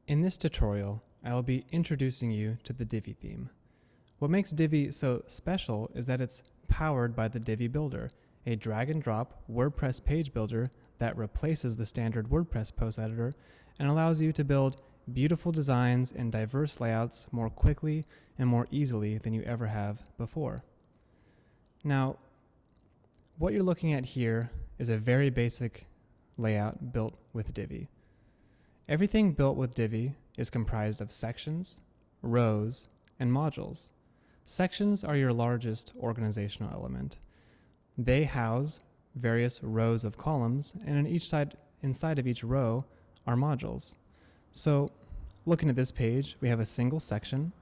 In this tutorial, I will be introducing you to the Divi theme. What makes Divi so special is that it's powered by the Divi Builder, a drag-and-drop WordPress page builder that replaces the standard WordPress post editor and allows you to build beautiful designs and diverse layouts more quickly and more easily than you ever have before. Now, what you're looking at here is a very basic layout built with Divi. Everything built with Divi is comprised of sections, rows, and modules. Sections are your largest organizational element. They house various rows of columns, and inside of each row are modules. So, looking at this page, we have a single section,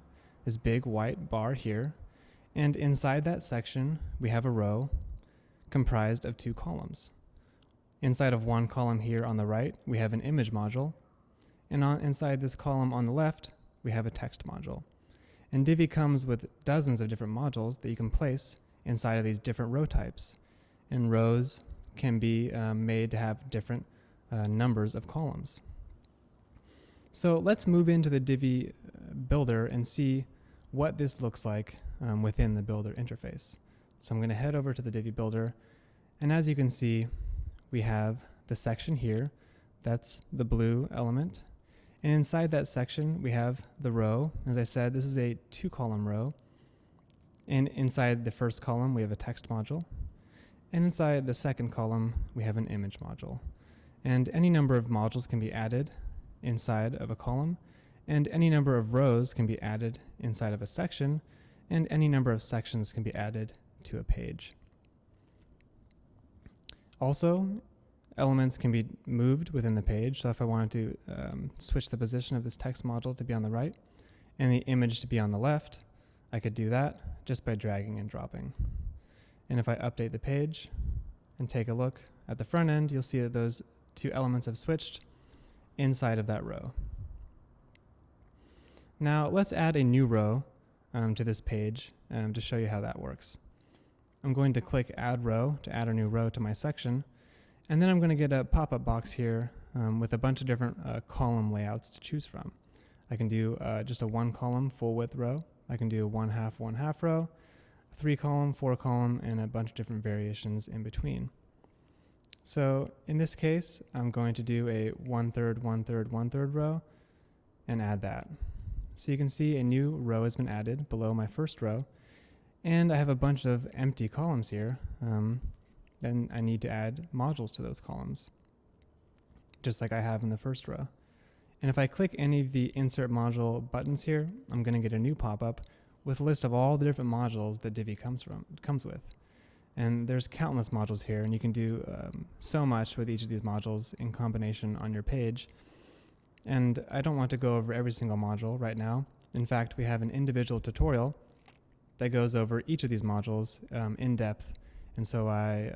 this big white bar here, and inside that section, we have a row comprised of two columns. Inside of one column here on the right, we have an image module, and inside this column on the left, we have a text module. And Divi comes with dozens of different modules that you can place inside of these different row types. And rows can be made to have different numbers of columns. So let's move into the Divi Builder and see what this looks like within the Builder interface. So I'm going to head over to the Divi Builder, and as you can see, we have the section here. That's the blue element. And inside that section, we have the row. As I said, this is a two-column row. And inside the first column, we have a text module. And inside the second column, we have an image module. And any number of modules can be added inside of a column, and any number of rows can be added inside of a section, and any number of sections can be added to a page. Also, elements can be moved within the page. So if I wanted to switch the position of this text module to be on the right and the image to be on the left, I could do that just by dragging and dropping. And if I update the page and take a look at the front end, you'll see that those two elements have switched inside of that row. Now let's add a new row to this page to show you how that works. I'm going to click Add Row to add a new row to my section. And then I'm going to get a pop-up box here with a bunch of different column layouts to choose from. I can do just a one-column full-width row. I can do a one-half row, a three-column, four-column, and a bunch of different variations in between. So in this case, I'm going to do a one-third, one-third, one-third row and add that. So you can see a new row has been added below my first row, and I have a bunch of empty columns here. Then I need to add modules to those columns, just like I have in the first row. And if I click any of the Insert Module buttons here, I'm going to get a new pop-up with a list of all the different modules that Divi comes with. And there's countless modules here, and you can do so much with each of these modules in combination on your page. And I don't want to go over every single module right now. In fact, we have an individual tutorial that goes over each of these modules in depth. And so I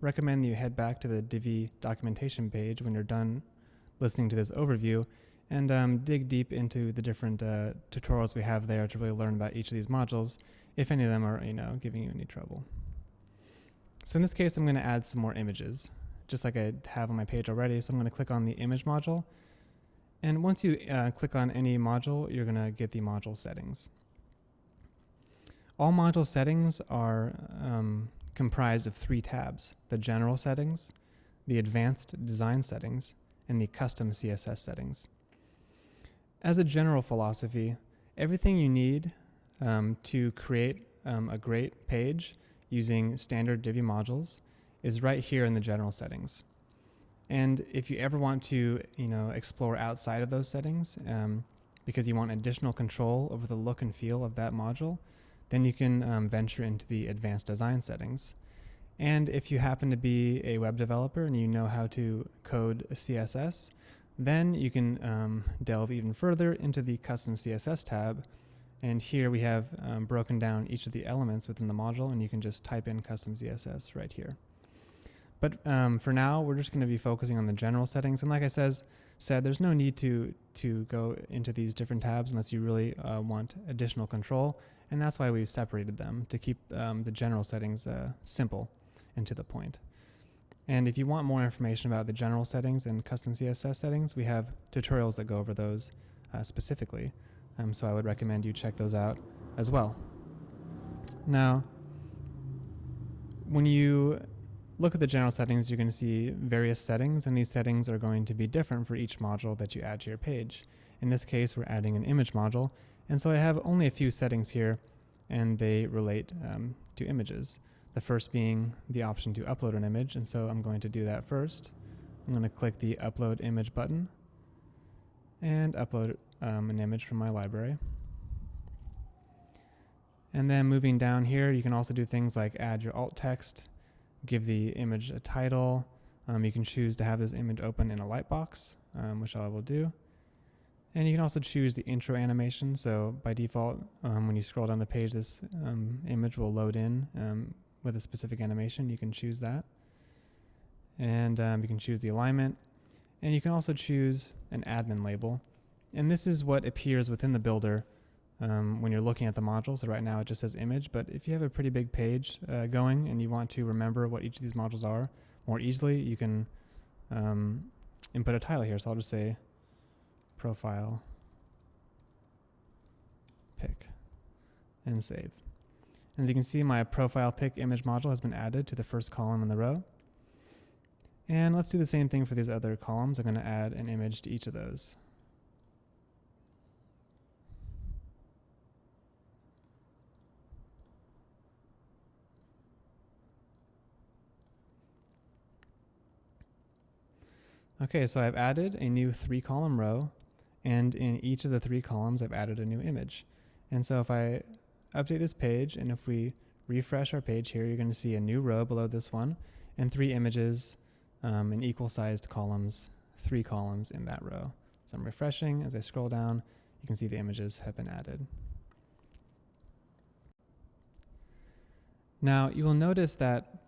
recommend you head back to the Divi documentation page when you're done listening to this overview and dig deep into the different tutorials we have there to really learn about each of these modules, if any of them are giving you any trouble. So in this case, I'm going to add some more images, just like I have on my page already. So I'm going to click on the image module. And once you click on any module, you're going to get the module settings. All module settings are comprised of three tabs: the general settings, the advanced design settings, and the custom CSS settings. As a general philosophy, everything you need to create a great page using standard Divi modules is right here in the general settings. And if you ever want to explore outside of those settings because you want additional control over the look and feel of that module, then you can venture into the advanced design settings. And if you happen to be a web developer and you know how to code CSS, then you can delve even further into the custom CSS tab. And here we have broken down each of the elements within the module, and you can just type in custom CSS right here. But for now, we're just going to be focusing on the general settings. And like I said, there's no need to go into these different tabs unless you really want additional control. And that's why we've separated them, to keep the general settings simple and to the point. And if you want more information about the general settings and custom CSS settings, we have tutorials that go over those specifically. So I would recommend you check those out as well. Now, when you look at the general settings, you're going to see various settings, and these settings are going to be different for each module that you add to your page. In this case, we're adding an image module, and so I have only a few settings here, and they relate to images. The first being the option to upload an image, and so I'm going to do that first. I'm going to click the Upload Image button and upload an image from my library. And then moving down here, you can also do things like add your alt text, give the image a title. You can choose to have this image open in a lightbox, which I will do. And you can also choose the intro animation. So by default, when you scroll down the page, this image will load in with a specific animation. You can choose that. And you can choose the alignment. And you can also choose an admin label. And this is what appears within the builder when you're looking at the module. So right now it just says image, but if you have a pretty big page going and you want to remember what each of these modules are more easily, you can input a title here. So I'll just say profile pic and save. As you can see, my profile pic image module has been added to the first column in the row. And let's do the same thing for these other columns. I'm going to add an image to each of those. Okay, so I've added a new 3-column row, and in each of the 3 columns I've added a new image. And so if I update this page, and if we refresh our page here, you're going to see a new row below this one, and 3 images in equal-sized columns, 3 columns in that row. So I'm refreshing. As I scroll down, you can see the images have been added. Now, you will notice that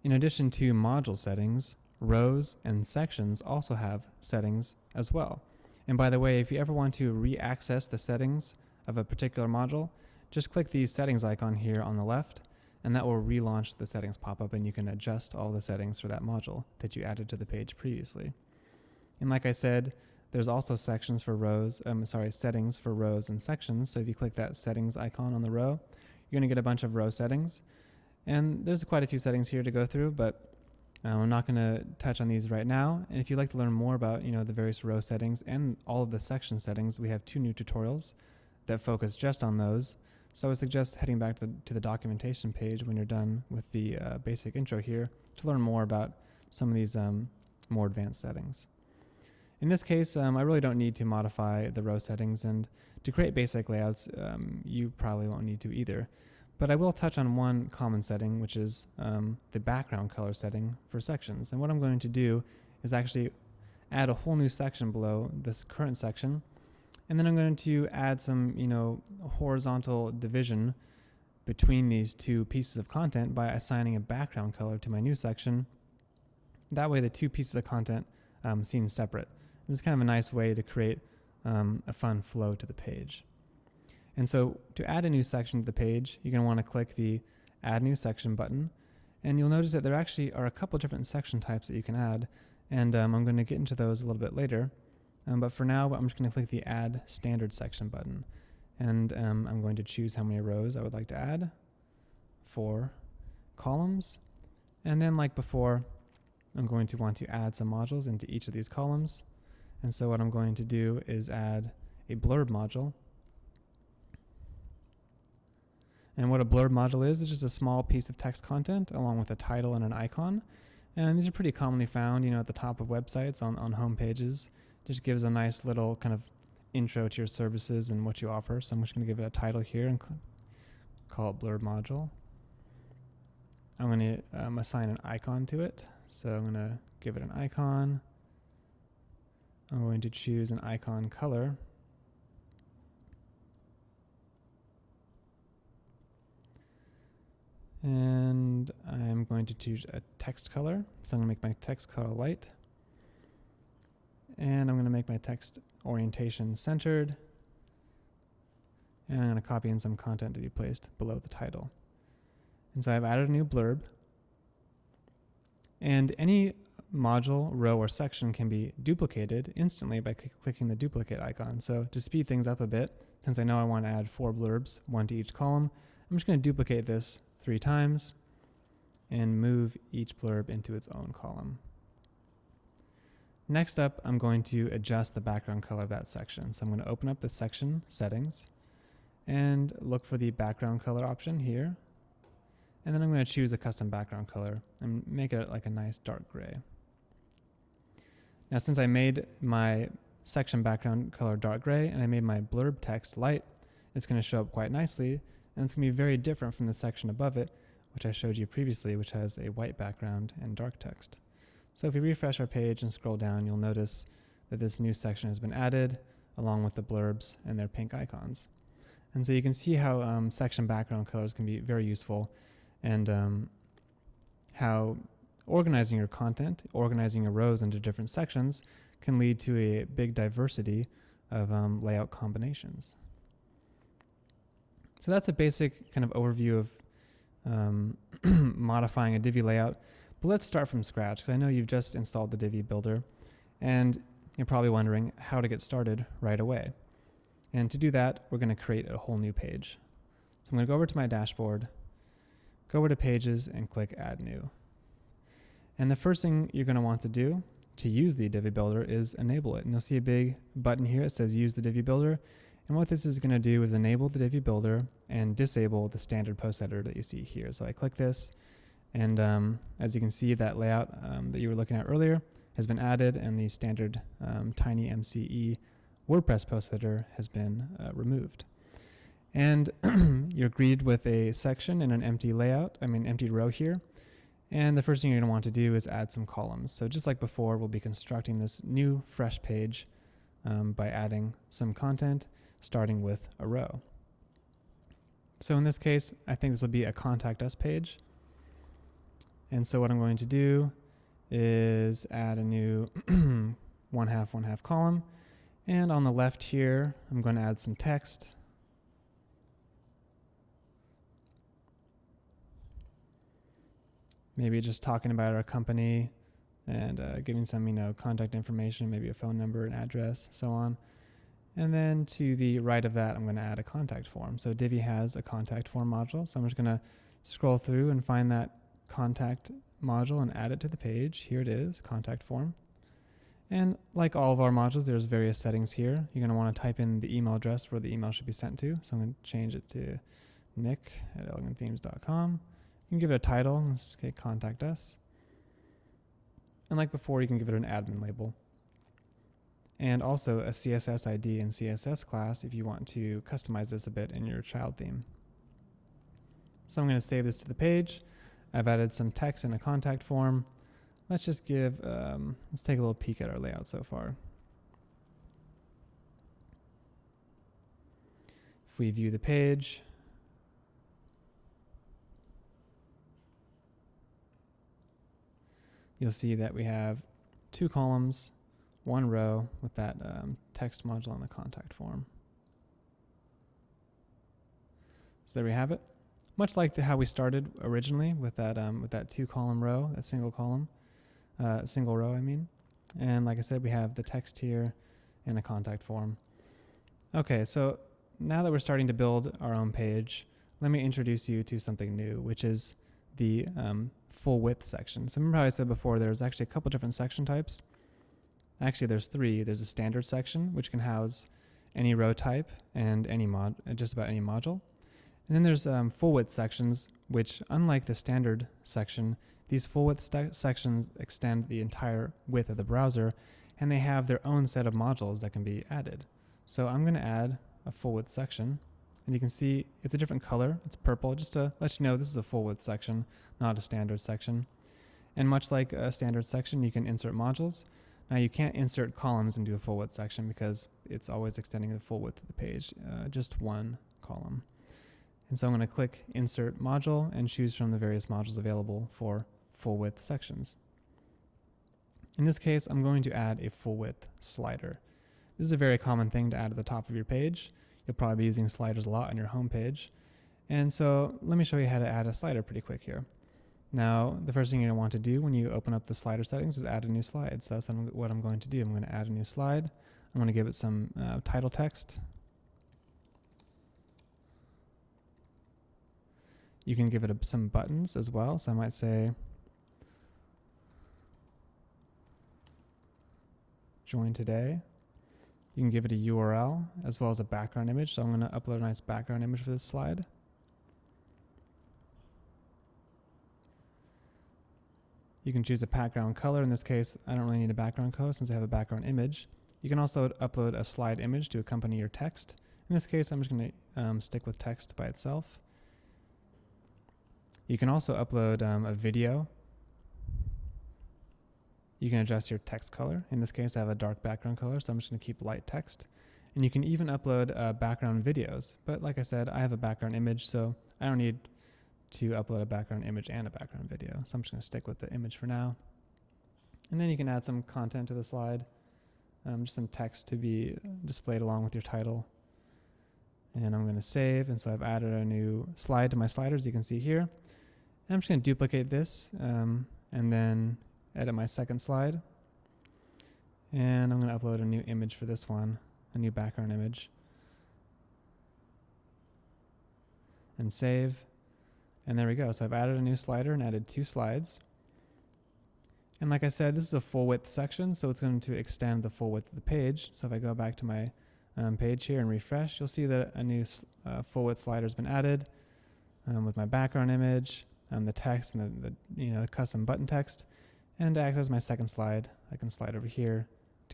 in addition to module settings, rows and sections also have settings as well. And by the way, if you ever want to re-access the settings of a particular module, just click the settings icon here on the left, and that will relaunch the settings pop-up, and you can adjust all the settings for that module that you added to the page previously. And like I said, there's also sections for rows, settings for rows and sections. So if you click that settings icon on the row, you're going to get a bunch of row settings. And there's quite a few settings here to go through, but I'm not going to touch on these right now. And if you'd like to learn more about the various row settings and all of the section settings, we have 2 new tutorials that focus just on those. So I would suggest heading back to the documentation page when you're done with the basic intro here to learn more about some of these more advanced settings. In this case, I really don't need to modify the row settings, and to create basic layouts, you probably won't need to either. But I will touch on one common setting, which is the background color setting for sections. And what I'm going to do is actually add a whole new section below this current section. And then I'm going to add some, horizontal division between these 2 pieces of content by assigning a background color to my new section. That way the 2 pieces of content seem separate. This is kind of a nice way to create a fun flow to the page. And so to add a new section to the page, you're going to want to click the Add New Section button. And you'll notice that there actually are a couple different section types that you can add. And I'm going to get into those a little bit later. But for now, I'm just going to click the Add Standard Section button. And I'm going to choose how many rows I would like to add, 4 columns. And then like before, I'm going to want to add some modules into each of these columns. And so what I'm going to do is add a blurb module. And what a blurb module is just a small piece of text content along with a title and an icon. And these are pretty commonly found, at the top of websites on home pages. Just gives a nice little kind of intro to your services and what you offer. So I'm just going to give it a title here and call it blurb module. I'm going to assign an icon to it. So I'm going to give it an icon. I'm going to choose an icon color. And I'm going to choose a text color. So I'm going to make my text color light. And I'm going to make my text orientation centered. And I'm going to copy in some content to be placed below the title. And so I've added a new blurb. And any module, row, or section can be duplicated instantly by clicking the duplicate icon. So to speed things up a bit, since I know I want to add 4 blurbs, 1 to each column, I'm just going to duplicate this 3 times and move each blurb into its own column. Next up, I'm going to adjust the background color of that section. So I'm going to open up the section settings and look for the background color option here. And then I'm going to choose a custom background color and make it like a nice dark gray. Now, since I made my section background color dark gray and I made my blurb text light, it's going to show up quite nicely, and it's going to be very different from the section above it, which I showed you previously, which has a white background and dark text. So if we refresh our page and scroll down, you'll notice that this new section has been added along with the blurbs and their pink icons. And so you can see how section background colors can be very useful, and how organizing your content, organizing your rows into different sections can lead to a big diversity of layout combinations. So that's a basic kind of overview of modifying a Divi layout. But let's start from scratch, because I know you've just installed the Divi Builder, and you're probably wondering how to get started right away. And to do that, we're going to create a whole new page. So I'm going to go over to my dashboard, go over to Pages, and click Add New. And the first thing you're going to want to do to use the Divi Builder is enable it. And you'll see a big button here that says Use the Divi Builder. And what this is going to do is enable the Divi Builder and disable the standard post editor that you see here. So I click this, and as you can see, that layout that you were looking at earlier has been added, and the standard tiny MCE WordPress post editor has been removed. And you're greeted with a section and an empty empty row here. And the first thing you're going to want to do is add some columns. So just like before, we'll be constructing this new fresh page by adding some content, starting with a row. So in this case, I think this will be a Contact Us page. And so what I'm going to do is add a new 1/2 column. And on the left here, I'm going to add some text. Maybe just talking about our company and giving some, contact information, maybe a phone number, an address, so on. And then to the right of that, I'm going to add a contact form. So Divi has a contact form module. So I'm just going to scroll through and find that contact module and add it to the page. Here it is, contact form. And like all of our modules, there's various settings here. You're going to want to type in the email address where the email should be sent to. So I'm going to change it to nick@elegantthemes.com. You can give it a title. Let's say Contact Us. And like before, you can give it an admin label. And also a CSS ID and CSS class if you want to customize this a bit in your child theme. So I'm going to save this to the page. I've added some text in a contact form. Let's just let's take a little peek at our layout so far. If we view the page, you'll see that we have 2 columns, 1 row with that text module on the contact form. So there we have it. Much like how we started originally with that 2-column row, that single row, I mean. And like I said, we have the text here and a contact form. Okay, so now that we're starting to build our own page, let me introduce you to something new, which is the full width section. So remember how I said before there's actually a couple different section types? Actually, there's 3. There's a standard section, which can house any row type and just about any module. And then there's full width sections, which unlike the standard section, these full width sections extend the entire width of the browser, and they have their own set of modules that can be added. So I'm going to add a full width section, and you can see it's a different color. It's purple, just to let you know this is a full width section, not a standard section. And much like a standard section, you can insert modules. Now you can't insert columns into a full width section because it's always extending the full width of the page, just 1 column. And so I'm going to click Insert Module and choose from the various modules available for full width sections. In this case, I'm going to add a full width slider. This is a very common thing to add at the top of your page. You'll probably be using sliders a lot on your home page. And so let me show you how to add a slider pretty quick here. Now, the first thing you're going to want to do when you open up the slider settings is add a new slide. So that's what I'm going to do. I'm going to add a new slide. I'm going to give it some title text. You can give it some buttons as well. So I might say, join today. You can give it a URL as well as a background image. So I'm going to upload a nice background image for this slide. You can choose a background color. In this case, I don't really need a background color since I have a background image. You can also upload a slide image to accompany your text. In this case, I'm just going to stick with text by itself. You can also upload a video. You can adjust your text color. In this case, I have a dark background color, so I'm just going to keep light text. And you can even upload background videos. But like I said, I have a background image, so I don't need to upload a background image and a background video. So I'm just going to stick with the image for now. And then you can add some content to the slide, just some text to be displayed along with your title. And I'm going to save, and so I've added a new slide to my sliders, you can see here. And I'm just going to duplicate this, and then edit my second slide. And I'm going to upload a new image for this one, a new background image. And save. And there we go. So I've added a new slider and added 2 slides. And like I said, this is a full width section, so it's going to extend the full width of the page. So if I go back to my page here and refresh, you'll see that a new full width slider has been added with my background image, the text, and the custom button text. And to access my second slide, I can slide over here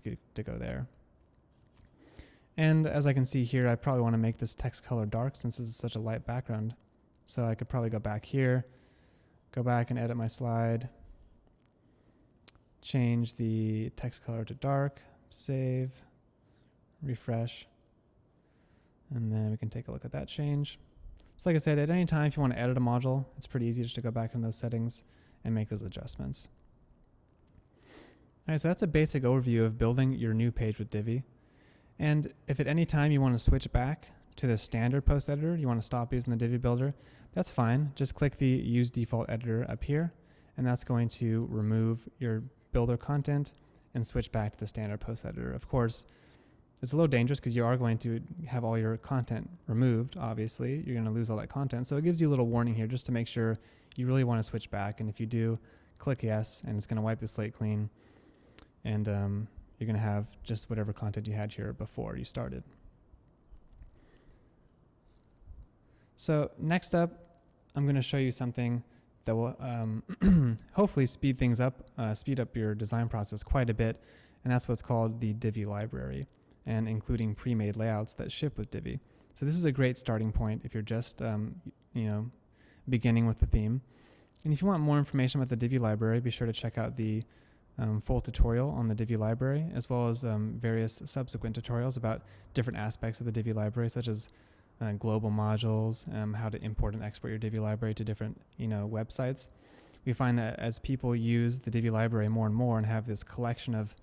to go there. And as I can see here, I probably want to make this text color dark since this is such a light background. So I could probably go back here, go back and edit my slide, change the text color to dark, save, refresh, and then we can take a look at that change. So like I said, at any time if you want to edit a module, it's pretty easy just to go back in those settings and make those adjustments. All right, so that's a basic overview of building your new page with Divi. And if at any time you want to switch back to the standard post editor, you want to stop using the Divi Builder, that's fine. Just click the Use Default Editor up here, and that's going to remove your Builder content and switch back to the standard post editor. Of course, it's a little dangerous because you are going to have all your content removed, obviously. You're going to lose all that content. So it gives you a little warning here just to make sure you really want to switch back. And if you do, click yes, and it's going to wipe the slate clean. And you're going to have just whatever content you had here before you started. So next up, I'm going to show you something that will hopefully speed up your design process quite a bit, and that's what's called the Divi Library, and including pre-made layouts that ship with Divi. So this is a great starting point if you're just beginning with the theme. And if you want more information about the Divi Library, be sure to check out the full tutorial on the Divi Library, as well as various subsequent tutorials about different aspects of the Divi Library, such as global modules, how to import and export your Divi Library to different websites. We find that as people use the Divi Library more and more and have this collection of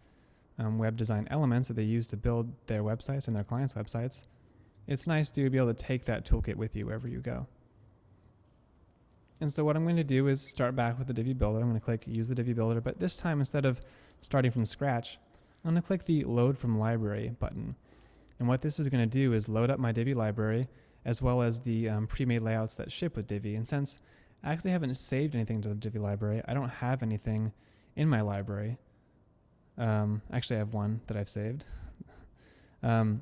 web design elements that they use to build their websites and their clients' websites, it's nice to be able to take that toolkit with you wherever you go. And so what I'm going to do is start back with the Divi Builder. I'm going to click Use the Divi Builder, but this time instead of starting from scratch, I'm going to click the Load from Library button. And what this is going to do is load up my Divi library as well as the pre-made layouts that ship with Divi. And since I actually haven't saved anything to the Divi library, I don't have anything in my library. Actually, I have one that I've saved. But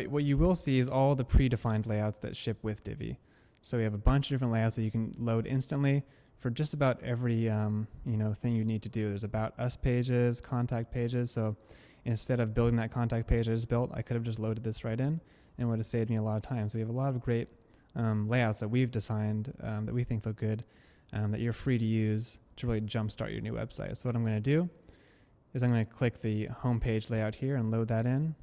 what you will see is all the predefined layouts that ship with Divi. So we have a bunch of different layouts that you can load instantly for just about every thing you need to do. There's About Us pages, contact pages. So instead of building that contact page I just built, I could have just loaded this right in and it would have saved me a lot of time. So we have a lot of great layouts that we've designed that we think look good, that you're free to use to really jumpstart your new website. So what I'm going to do is I'm going to click the homepage layout here and load that in.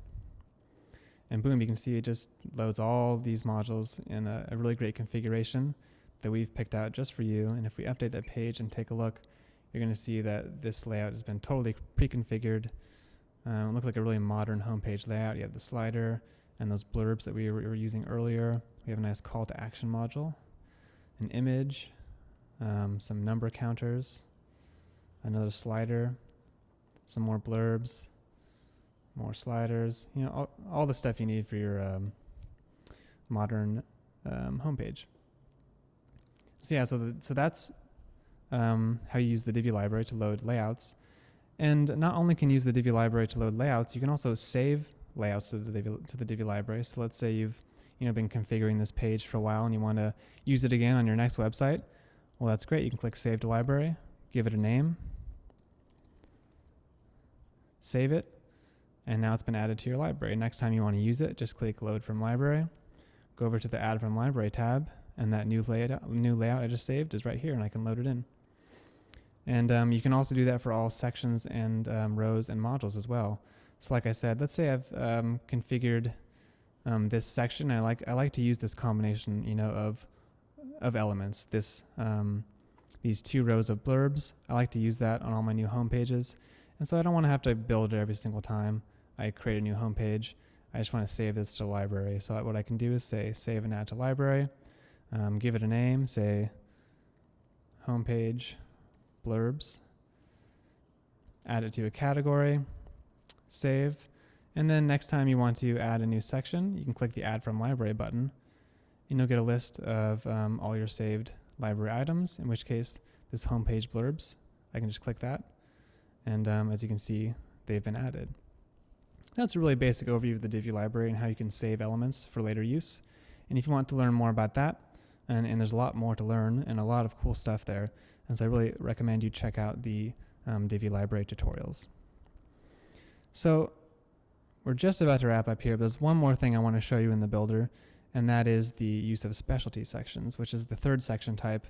And boom, you can see it just loads all these modules in a really great configuration that we've picked out just for you. And if we update that page and take a look, you're going to see that this layout has been totally pre-configured. It looks like a really modern homepage layout. You have the slider and those blurbs that we were using earlier. We have a nice call to action module. an image, some number counters, another slider, some more blurbs, more sliders, all the stuff you need for your modern homepage. So yeah, so that's how you use the Divi library to load layouts. And not only can you use the Divi library to load layouts, you can also save layouts to the Divi library. So let's say you've been configuring this page for a while and you want to use it again on your next website. Well, that's great. You can click Save to Library, give it a name, save it, and now it's been added to your library. Next time you want to use it, just click Load from Library, go over to the Add from Library tab, and that new layout I just saved is right here, and I can load it in. And you can also do that for all sections and rows and modules as well. So like I said, let's say I've configured this section. I like to use this combination, of elements. These 2 rows of blurbs. I like to use that on all my new home pages, and so I don't want to have to build it every single time I create a new home page. I just want to save this to the library. So what I can do is say Save and Add to Library. Give it a name. Say Homepage Blurbs. Add it to a category. Save. And then next time you want to add a new section, you can click the Add from Library button, and you'll get a list of all your saved library items, in which case this homepage blurbs, I can just click that, and as you can see, they've been added. That's a really basic overview of the Divi library and how you can save elements for later use. And if you want to learn more about that, and there's a lot more to learn and a lot of cool stuff there, and so I really recommend you check out the Divi library tutorials. So we're just about to wrap up here, but there's one more thing I want to show you in the builder, and that is the use of specialty sections, which is the third section type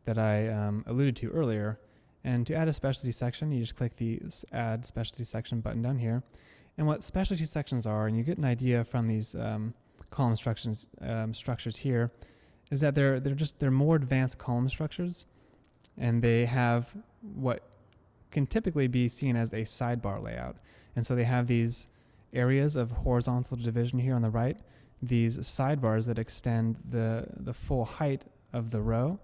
that I alluded to earlier. And to add a specialty section, you just click the Add Specialty Section button down here. And what specialty sections are, and you get an idea from these column structures here, is that they're more advanced column structures, and they have what can typically be seen as a sidebar layout. And so they have these areas of horizontal division here on the right, these sidebars that extend the full height of the row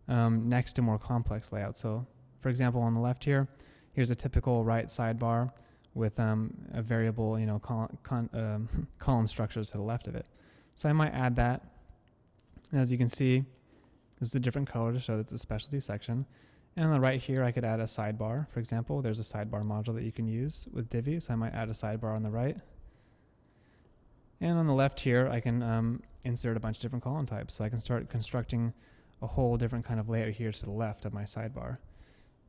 next to more complex layouts. So for example, on the left here, here's a typical right sidebar with a variable column structures to the left of it. So I might add that. And as you can see, this is a different color to show that it's a specialty section. And on the right here, I could add a sidebar. For example, there's a sidebar module that you can use with Divi, so I might add a sidebar on the right. And on the left here, I can insert a bunch of different column types. So I can start constructing a whole different kind of layout here to the left of my sidebar.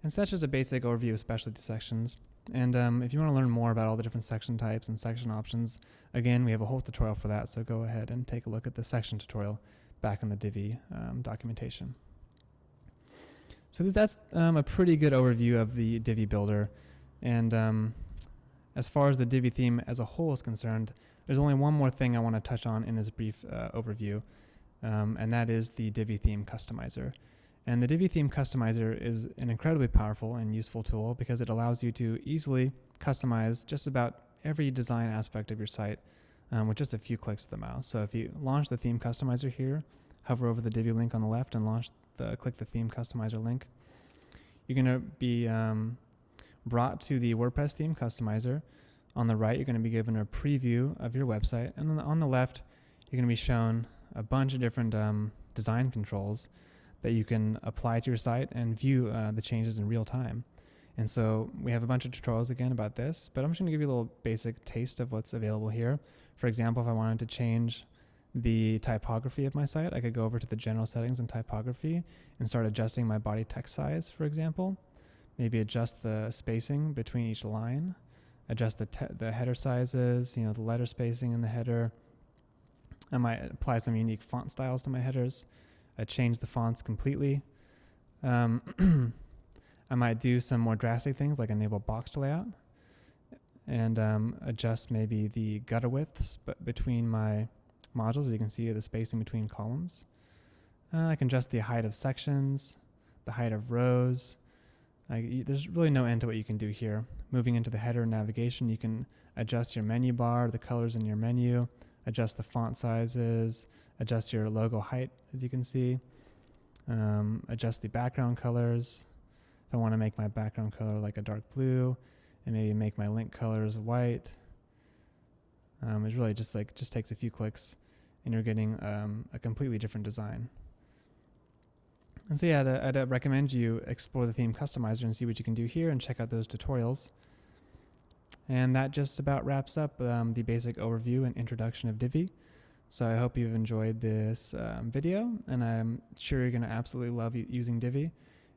And so that's just a basic overview of specialty sections. And if you want to learn more about all the different section types and section options, again, we have a whole tutorial for that, so go ahead and take a look at the section tutorial back in the Divi documentation. So that's a pretty good overview of the Divi Builder. And as far as the Divi theme as a whole is concerned, there's only one more thing I want to touch on in this brief overview, and that is the Divi Theme Customizer. And the Divi Theme Customizer is an incredibly powerful and useful tool because it allows you to easily customize just about every design aspect of your site with just a few clicks of the mouse. So if you launch the Theme Customizer here, hover over the Divi link on the left and click the Theme Customizer link, you're going to be brought to the WordPress Theme Customizer. On the right, you're going to be given a preview of your website, and on the left, you're going to be shown a bunch of different design controls that you can apply to your site and view the changes in real time. And so we have a bunch of tutorials again about this, but I'm just going to give you a little basic taste of what's available here. For example, if I wanted to change the typography of my site, I could go over to the general settings and typography and start adjusting my body text size, for example. Maybe adjust the spacing between each line, adjust the header sizes, the letter spacing in the header. I might apply some unique font styles to my headers. I change the fonts completely. I might do some more drastic things like enable boxed layout and adjust maybe the gutter widths between my modules. You can see the spacing between columns. I can adjust the height of sections, the height of rows. There's really no end to what you can do here. Moving into the header navigation, you can adjust your menu bar, the colors in your menu, adjust the font sizes, adjust your logo height, as you can see. adjust the background colors. If I want to make my background color like a dark blue, and maybe make my link colors white. It's really just takes a few clicks, and you're getting a completely different design. And so yeah, I'd recommend you explore the theme customizer and see what you can do here, and check out those tutorials. And that just about wraps up the basic overview and introduction of Divi. So I hope you've enjoyed this video, and I'm sure you're going to absolutely love using Divi.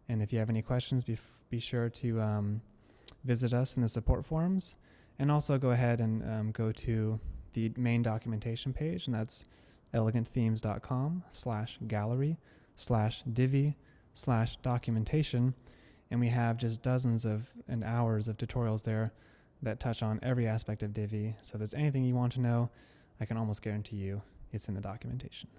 And if you have any questions, be sure to visit us in the support forums, and also go ahead and go to the main documentation page, and that's elegantthemes.com/gallery/divi/documentation, and we have just dozens and hours of tutorials there that touch on every aspect of Divi. So if there's anything you want to know, I can almost guarantee you it's in the documentation.